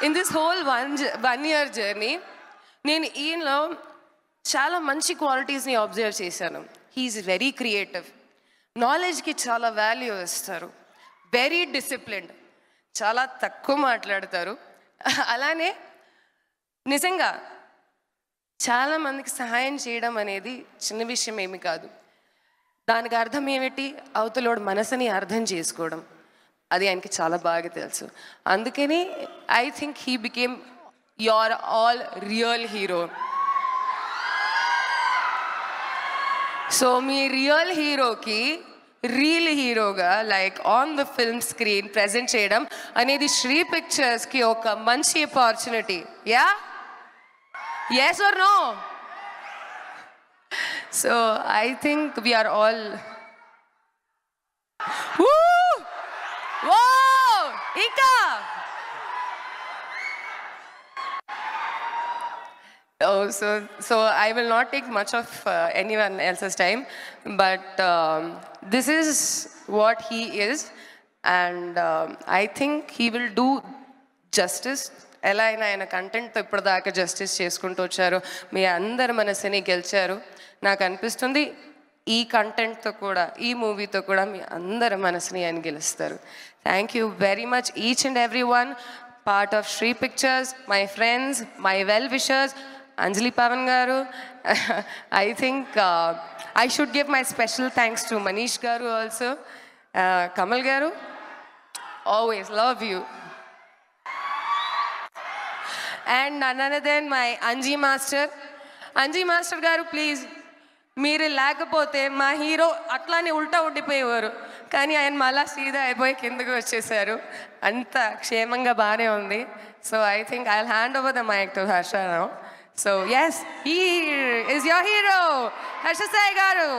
In this whole 1 year journey నేను ఈయనలో చాలా మంచి క్వాలిటీస్ని అబ్జర్వ్ చేశాను. హీఈస్ వెరీ క్రియేటివ్, నాలెడ్జ్కి చాలా వాల్యూ ఇస్తారు, వెరీ డిసిప్లిన్డ్, చాలా తక్కువ మాట్లాడతారు. అలానే నిజంగా చాలామందికి సహాయం చేయడం అనేది చిన్న విషయం ఏమి కాదు. దానికి అర్థం ఏమిటి? అవతలోడు మనసుని అర్థం చేసుకోవడం. అది ఆయనకి చాలా బాగా తెలుసు. అందుకని I think he became your all real hero. So me real హీరోకి రియల్ హీరోగా like on the film screen present చేయడం అనేది శ్రీ పిక్చర్స్కి ఒక మంచి opportunity. Yeah, yes or no? So I think we are all woo, whoa, Ika. Oh, so I will not take much of anyone else's time, but this is what he is, and I think he will do justice. ఎలా అయినా ఆయన కంటెంట్తో ఇప్పటిదాకా justice చేసుకుంటూ వచ్చారు, మీ అందరి మనసుని గెలిచారు. నాకు అనిపిస్తుంది ఈ కంటెంట్తో కూడా, ఈ మూవీతో కూడా మీ అందరి మనసుని ఆయన గెలుస్తారు. Thank you very much each and every one part of Sri Pictures, my friends, my well wishers, Anjali Pavan garu. I think I should give my special thanks to Manish garu also. Kamal garu, always love you. And none other than my Anji master. Anji master garu, please, మీరు లేకపోతే మా hero అట్లానే ఉల్టా ఉండిపోయేవారు, కానీ ఆయన మళ్ళా సీదా అయిపోయి కిందకు వచ్చేసారు. అంత క్షేమంగా బాగానే ఉంది. So I think I will hand over the mic to Harsha now. So yes, he is your hero, Harsha Sai గారు.